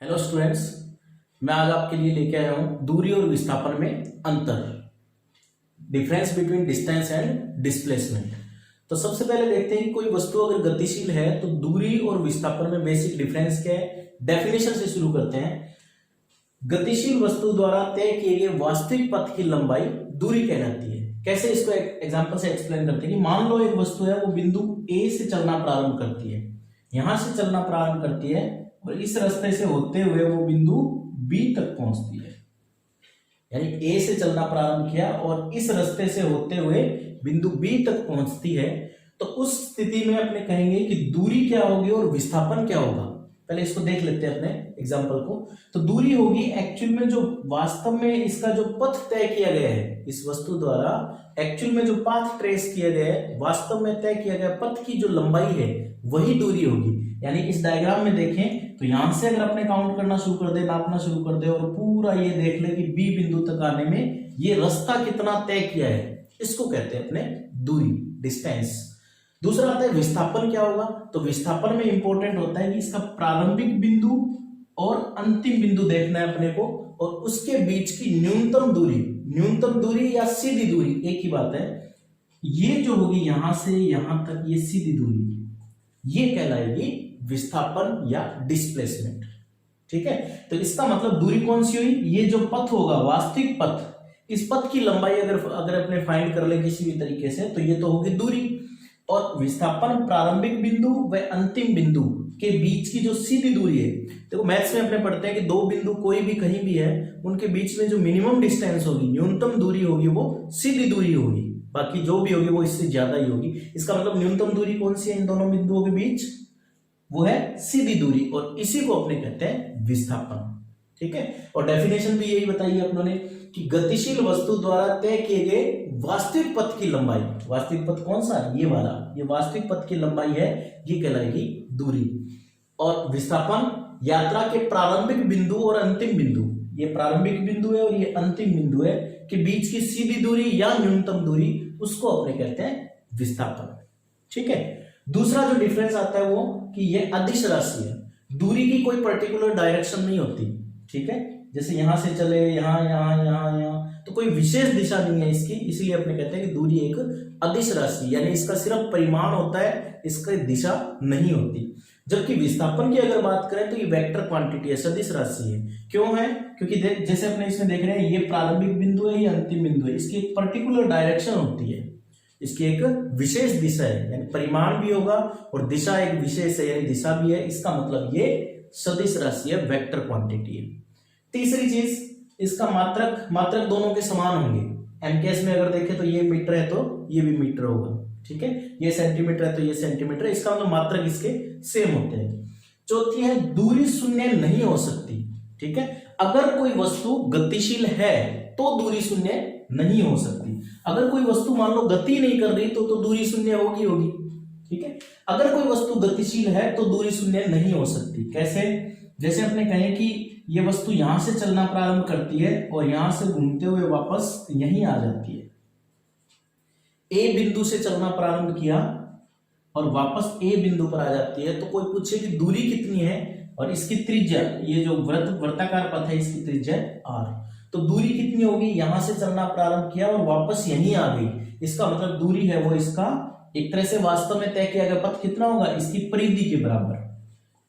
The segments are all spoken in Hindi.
हेलो स्टूडेंट्स, मैं आज आपके लिए लेके आया हूं दूरी और विस्थापन में अंतर, difference between distance and displacement. तो सबसे पहले देखते हैं कि कोई वस्तु अगर गतिशील है तो दूरी और विस्थापन में बेसिक डिफरेंस क्या है। डेफिनेशन से शुरू करते हैं। गतिशील वस्तु द्वारा तय किए गए वास्तविक पथ की लंबाई दूरी कहलाती है। कैसे, इसको एग्जांपल से एक्सप्लेन करते हैं कि मान लो एक वस्तु है, वो बिंदु ए से चलना प्रारंभ करती है, यहां से चलना प्रारंभ करती है और इस रास्ते से होते हुए वो बिंदु बी तक पहुंचती है। यानी ए से चलना प्रारंभ किया और इस रास्ते से होते हुए बिंदु बी तक पहुंचती है, तो उस स्थिति में अपने कहेंगे कि दूरी क्या होगी और विस्थापन क्या होगा। पहले इसको देख लेते हैं अपने एग्जांपल को। तो दूरी होगी एक्चुअल में जो वास्तव में इसका जो पथ तय किया गया है, इस वस्तु द्वारा एक्चुअल में जो पाथ ट्रेस किया गया है, वास्तव में तय किया गया पथ की जो लंबाई है वही दूरी होगी। यानी इस डायग्राम में देखें तो यहां से अगर अपने काउंट करना शुरू कर दे, नापना शुरू कर दे और पूरा ये देख ले कि बी बिंदु तक आने में ये रास्ता कितना तय किया है, इसको कहते हैं अपने दूरी, डिस्टेंस। दूसरा आता है विस्थापन क्या होगा। तो विस्थापन में इंपॉर्टेंट होता है कि इसका प्रारंभिक बिंदु और अंतिम बिंदु देखना है अपने को, और उसके बीच की न्यूनतम दूरी या सीधी दूरी एक ही बात है। ये जो होगी यहां से यहां तक, ये सीधी दूरी, ये कहलाएगी विस्थापन या डिस्प्लेसमेंट। ठीक है, तो इसका मतलब दूरी कौन सी हुई, ये जो पथ होगा वास्तविक पथ, इस पथ की लंबाई अगर अपने फाइंड कर ले किसी भी तरीके से, तो ये तो होगी दूरी। और विस्थापन प्रारंभिक बिंदु व अंतिम बिंदु के बीच की जो सीधी दूरी है। देखो मैथ्स में अपने पढ़ते हैं कि दो बिंदु कोई भी कहीं भी है, उनके बीच में जो मिनिमम डिस्टेंस होगी, न्यूनतम दूरी होगी, वो सीधी दूरी होगी। बाकी जो भी होगी वो इससे ज्यादा ही होगी। इसका मतलब न्यूनतम दूरी कौन सी है इन दोनों बिंदुओं के बीच, वो है सीधी दूरी, और इसी को अपने कहते हैं विस्थापन। ठीक है, और डेफिनेशन भी यही बताई है अपनों ने कि गतिशील वस्तु द्वारा तय किए गए वास्तविक पथ की लंबाई, वास्तविक पथ कौन सा, ये वाला, ये वास्तविक पथ की लंबाई है, ये कहलाएगी दूरी। और विस्थापन यात्रा के प्रारंभिक बिंदु और अंतिम बिंदु, ये प्रारंभिक बिंदु है और ये अंतिम बिंदु है, के बीच की सीधी दूरी या न्यूनतम दूरी, उसको अपने कहते हैं विस्थापन। ठीक है, दूसरा जो डिफरेंस आता है वो कि ये अदिश राशि है। दूरी की कोई पर्टिकुलर डायरेक्शन नहीं होती। ठीक है, जैसे यहां से चले यहां यहां यहां यहां, तो कोई विशेष दिशा नहीं है इसकी, इसीलिए अपने कहते हैं कि दूरी एक अदिश राशि, यानी इसका सिर्फ परिमाण होता है, इसका दिशा नहीं होती। जबकि विस्थापन की अगर बात करें तो ये वेक्टर क्वांटिटी है, सदिश राशि है। क्यों है, क्योंकि जैसे अपने इसमें देख रहे हैं, ये प्रारंभिक बिंदु है, ये अंतिम बिंदु है, इसकी एक पर्टिकुलर डायरेक्शन होती है, इसकी एक विशेष दिशा है, यानी परिमाण भी होगा और दिशा एक विशेष है, यानी दिशा भी है। इसका मतलब ये सदिश राशि है, वेक्टर क्वांटिटी है। तीसरी चीज, इसका मात्रक दोनों के समान होंगे। एमकेएस में अगर देखें तो ये मीटर है तो ये भी मीटर होगा। ठीक है, ये सेंटीमीटर है तो ये सेंटीमीटर, इसका मतलब मात्रक इसके सेम होते हैं। चौथी है दूरी शून्य नहीं हो सकती। ठीक है, अगर कोई वस्तु गतिशील है तो दूरी शून्य नहीं हो सकती। अगर कोई वस्तु मान लो गति नहीं कर रही तो दूरी शून्य होगी। ठीक है, अगर कोई वस्तु गतिशील है तो दूरी शून्य नहीं हो सकती। कैसे, जैसे अपने कहें कि ये वस्तु यहां से चलना प्रारंभ करती है और यहां से घूमते हुए वापस यहीं आ जाती है। ए बिंदु से चलना प्रारंभ किया और वापस ए बिंदु पर आ जाती है, तो कोई पूछे कि दूरी कितनी है और इसकी त्रिज्या, ये जो वृत्ताकार पथ है इसकी त्रिज्या r, तो दूरी कितनी होगी, यहां से चलना प्रारंभ किया और वापस यहीं आ गई, इसका मतलब दूरी है वो इसका एक तरह से वास्तव में तय किया गया पथ कितना होगा, इसकी परिधि के बराबर।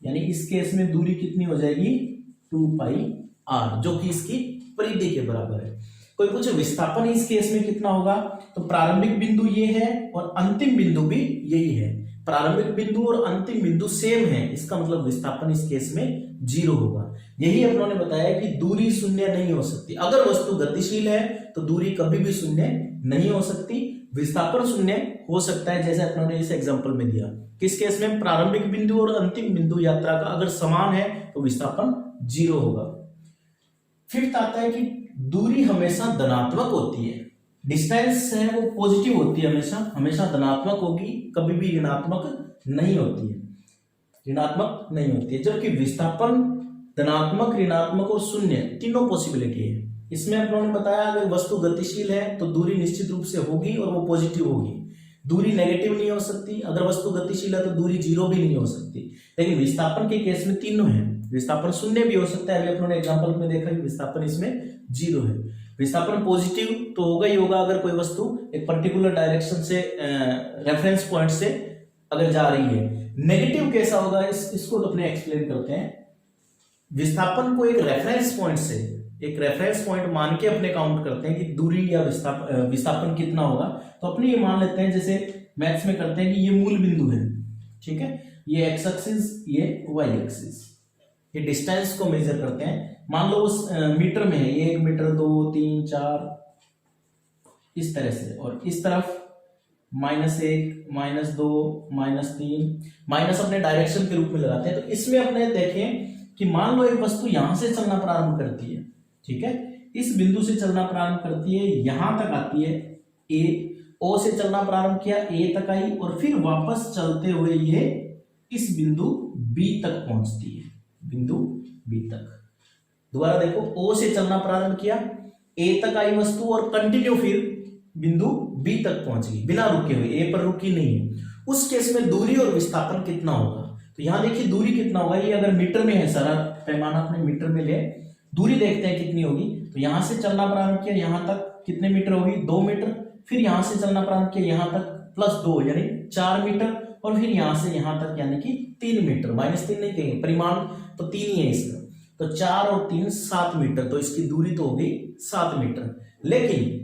यानी इस केस में दूरी कितनी हो जाएगी, 2πr, जो कि इसकी परिधि के बराबर है। कोई पूछे विस्थापन इस केस में कितना होगा, तो प्रारंभिक बिंदु ये है और अंतिम बिंदु भी यही है। प्रारंभिक बिंदु और अंतिम बिंदु सेम है, इसका मतलब विस्थापन इस केस में 0 होगा। यही अपनों ने बताया कि दूरी शून्य नहीं हो सकती। अगर वस्तु गतिशील है तो दूरी कभी भी शून्य नहीं हो सकती। विस्थापन शून्य हो सकता है, जैसे अपनों ने इस एग्जांपल में दिया। किस केस में, प्रारंभिक बिंदु और अंतिम बिंदु यात्रा का अगर समान है तो विस्थापन 0 होगा। फिफ्थ आता है कि दूरी हमेशा धनात्मक होती है। डिस्टेंस है वो पॉजिटिव होती है, हमेशा धनात्मक होगी, कभी भी ऋणात्मक नहीं होती है। जबकि विस्थापन धनात्मक, ऋणात्मक और शून्य तीनों पॉसिबिलिटी है। इसमें अपनों ने बताया अगर वस्तु गतिशील है तो दूरी निश्चित रूप से होगी और वो पॉजिटिव होगी। दूरी नेगेटिव नहीं हो सकती, अगर वस्तु गतिशील है तो दूरी जीरो भी नहीं हो सकती। लेकिन विस्थापन के केस में तीनों है, विस्थापन शून्य भी हो सकता है, अभी अपनों ने एग्जांपल में देखा कि विस्थापन इसमें जीरो है। विस्थापन पॉजिटिव तो होगा ही होगा अगर कोई वस्तु एक पर्टिकुलर डायरेक्शन से रेफरेंस पॉइंट से अगर जा रही है। नेगेटिव कैसा होगा इसको तो अपने एक्सप्लेन करते हैं। विस्थापन को एक रेफरेंस पॉइंट मान के अपने काउंट करते हैं कि दूरी या विस्थापन कितना होगा। तो अपने ये मान लेते हैं, जैसे मैथ्स में करते हैं कि ये मूल बिंदु है, ठीक है, ये एक्स एक्सिस, ये वाई एक्सिस, ये डिस्टेंस को मेजर करते हैं। मान लो उस मीटर में है, ये 1 मीटर 2 3 4 इस तरह से, और इस तरफ -1 -2 -3 माइनस अपने डायरेक्शन के रूप में लगाते हैं। तो इसमें अपने देखें कि मान लो एक वस्तु यहां से चलना प्रारंभ करती है, ठीक है, इस बिंदु से चलना प्रारंभ करती है, यहां तक आती है ए, ओ से चलना प्रारंभ किया, ए तक आई, और फिर वापस चलते हुए ये इस बिंदु बी तक पहुंचती है, बिंदु बी तक। दोबारा देखो, ओ से चलना प्रारंभ किया, ए तक आई वस्तु और कंटिन्यू फिर बिंदु बी तक पहुंच गई बिना रुके हुए, ए पर रुकी नहीं है। उस केस में दूरी और विस्थापन कितना होगा? तो यहां देखिए दूरी कितना होगा, ये अगर मीटर में है, सारा पैमाना अपने मीटर में ले, दूरी देखते हैं कितनी होगी। तो यहां से चलना प्रारंभ किया, यहां तक कितने मीटर होगी? 2 मीटर। फिर यहां से चलना प्रारंभ किया, यहां तक +2 यानी 4 मीटर, और फिर यहां से यहां तक यानी कि 3 मीटर, -3 नहीं कहेंगे, परिमाण तो 3 ही है इसका, तो 4 और 3 7 मीटर, तो इसकी दूरी तो होगी 7 मीटर। लेकिन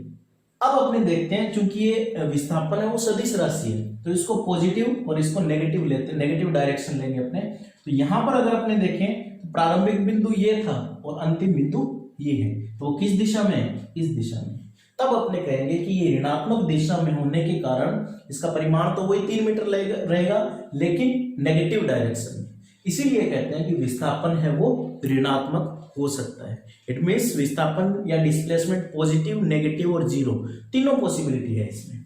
अब अपने देखते हैं, चूंकि ये विस्थापन है वो सदिश राशि है, तो इसको पॉजिटिव और इसको नेगेटिव लेते हैं, नेगेटिव डायरेक्शन लेंगे अपने। तो यहां पर अगर अपने देखें तो प्रारंभिक बिंदु ये था और अंतिम बिंदु ये है, तो वो किस दिशा में है? इस दिशा में। तब अपने कहेंगे कि ये ऋणात्मक दिशा में होने के कारण इसका परिमाण तो वही 3 मीटर रहेगा, लेकिन नेगेटिव डायरेक्शन में। इसीलिए कहते हैं कि विस्थापन है वो ऋणात्मक हो सकता है। इट मीन्स विस्थापन या डिस्प्लेसमेंट पॉजिटिव, नेगेटिव और जीरो, तीनों पॉसिबिलिटी है इसमें।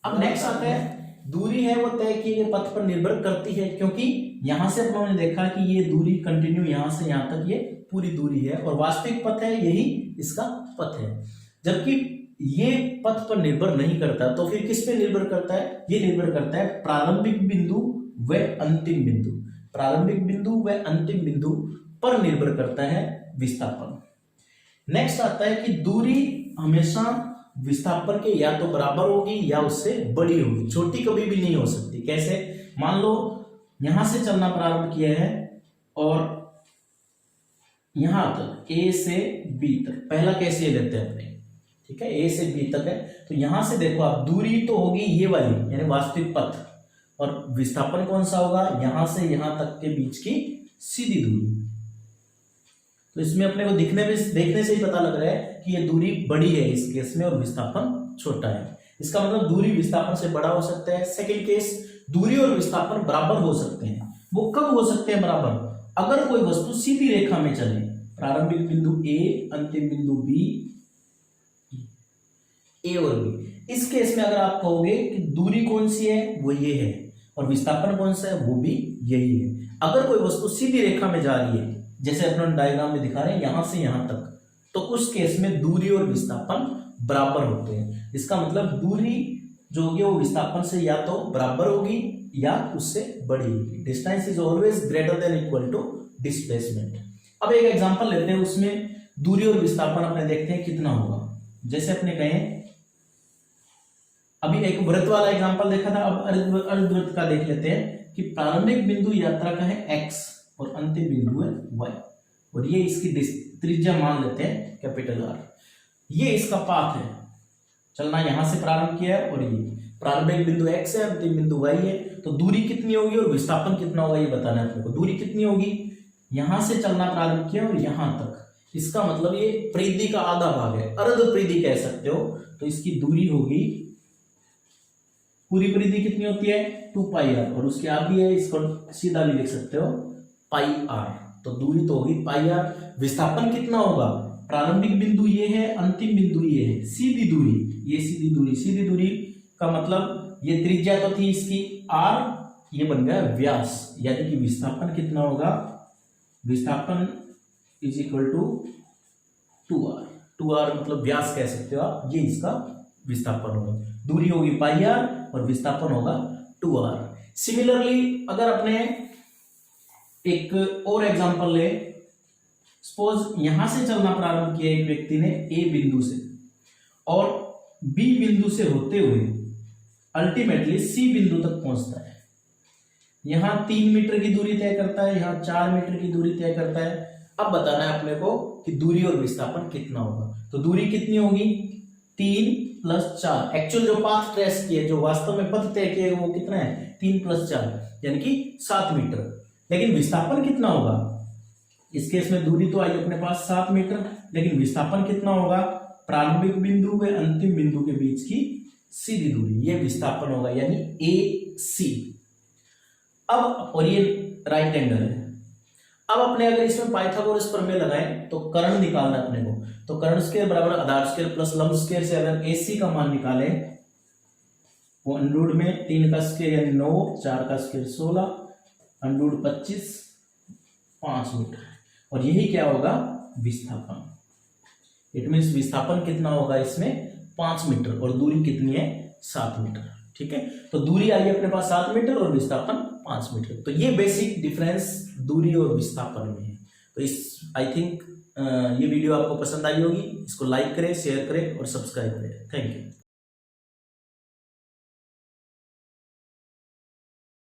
अब नेक्स्ट आता है, दूरी है वो तय किए गए पथ पर निर्भर करती है, क्योंकि यहां से अपनों ने देखा कि ये दूरी कंटिन्यू यहां से यहां तक ये पूरी दूरी है, और वास्तविक पथ है यही इसका पथ है। जबकि ये पथ पर निर्भर नहीं करता, तो फिर किस पे निर्भर करता है? ये निर्भर करता है प्रारंभिक बिंदु व अंतिम बिंदु, प्रारंभिक बिंदु व अंतिम बिंदु पर निर्भर करता है विस्थापन। नेक्स्ट आता है कि दूरी हमेशा विस्थापन के या तो बराबर होगी या उससे बड़ी होगी, छोटी कभी भी नहीं हो सकती। कैसे? मान लो यहां से चलना प्रारंभ किया है और यहां तक ए से बी तक, पहला केस ये लेते हैं अपने, ठीक है, ए से बी तक है। तो यहां से देखो आप, दूरी तो होगी ये वाली यानी वास्तविक पथ, और विस्थापन कौन सा होगा? यहां से यहां तक के बीच की सीधी दूरी। तो इसमें अपने को देखने से ही पता लग रहा है कि ये दूरी बड़ी है इस केस में और विस्थापन छोटा है। इसका मतलब दूरी विस्थापन से बड़ा हो सकता है। सेकंड केस, दूरी और विस्थापन बराबर हो सकते हैं। वो कब हो सकते हैं बराबर? अगर कोई वस्तु सीधी रेखा में चले, प्रारंभिक बिंदु ए, अंतिम बिंदु बी, ए और बी। इस केस में अगर आप कहोगे कि दूरी कौन सी है, वो ये है, और विस्थापन कौन सा है, वो भी यही है। अगर कोई वस्तु सीधी रेखा में जा रही है, जैसे अपन डायग्राम में दिखा रहे हैं यहां से यहां तक, तो उस केस में दूरी और विस्थापन बराबर होते हैं। इसका मतलब दूरी जो होगी वो विस्थापन से या तो बराबर होगी या उससे बड़ी होगी। Distance is always greater than equal to displacement. अब एक एग्जांपल लेते हैं, उसमें दूरी और विस्थापन अपने देखते हैं कितना होगा। जैसे अपने कहें, अभी एक वृत्त वाला एग्जांपल देखा था, अब अर्धवृत्त का देख लेते हैं कि प्रारंभिक बिंदु यात्रा का है x और अंतिम बिंदु है y, और ये इसकी त्रिज्या मान लेते हैं कैपिटल R। ये इसका पाथ है, चलना यहां से प्रारंभ किया है, और ये प्रारंभिक बिंदु x है, अंतिम बिंदु y है। तो दूरी कितनी होगी और विस्थापन कितना होगा ये बताना है अपने को। दूरी कितनी होगी? यहां से चलना प्रारंभ किया और यहां तक, इसका मतलब ये परिधि का आधा भाग है, अर्ध परिधि कह सकते हो। तो इसकी दूरी होगी, पूरी परिधि कितनी होती है? 2πr, और उसके आधी है, इसको सीधा भी लिख सकते हो πr। तो दूरी तो होगी πr। विस्थापन कितना होगा? प्रारंभिक बिंदु ये है, अंतिम बिंदु ये है, सीधी दूरी, ये सीधी दूरी। सीधी दूरी का मतलब ये त्रिज्या तो थी इसकी r, ये बन गया व्यास, यानी कि विस्थापन कितना होगा? विस्थापन is equal to 2r। 2r मतलब व्यास कह सकते हो आप, ये इसका विस्थापन होगा। दूरी होगी पाई आर और विस्थापन होगा 2r। सिमिलरली अगर अपने एक और एग्जांपल ले, सपोज यहां से चलना प्रारंभ किया एक व्यक्ति ने ए बिंदु से और बी बिंदु से होते हुए अल्टीमेटली सी बिंदु तक पहुंचता है। यहां 3 मीटर की दूरी तय करता है, यहां 4 मीटर की दूरी तय करता है। अब बताना है अपने को कि दूरी और विस्थापन कितना होगा। तो दूरी कितनी होगी 3 + 4। एक्चुअल जो पाथ ट्रेस किए, जो वास्तव में पथ तय किए वो कितना है 3 + 4 यानी कि 7 मीटर। लेकिन विस्थापन कितना होगा, इस केस में दूरी तो आई अपने पास 7 मीटर, लेकिन विस्थापन कितना होगा, प्रारंभिक बिंदु व अंतिम बिंदु के बीच की सीधी दूरी, यह विस्थापन होगा यानी AC। अब और ये राइट एंगल है। अब अपने अगर इसमें पाइथागोरस प्रमेय लगाएं तो कर्ण निकालना है अपने को। तो कर्ण स्क्वायर बराबर आधार स्क्वायर प्लस लंब स्क्वायर से अगर AC का मान निकाले वो अंडरूट में 3 का स्क्वायर यानी 9, 4 का स्क्वायर 16, अंडरूट 25, 5 मीटर। और यही क्या होगा विस्थापन। इट मीन्स विस्थापन कितना होगा इसमें 5 मीटर और दूरी कितनी है 7 मीटर। ठीक है, तो दूरी आई अपने पास 7 मीटर और विस्थापन 5 मीटर। तो ये बेसिक डिफरेंस दूरी और विस्थापन में है। तो इस आई थिंक ये वीडियो आपको पसंद आई होगी। इसको लाइक करें, शेयर करें और सब्सक्राइब करें। Thank you.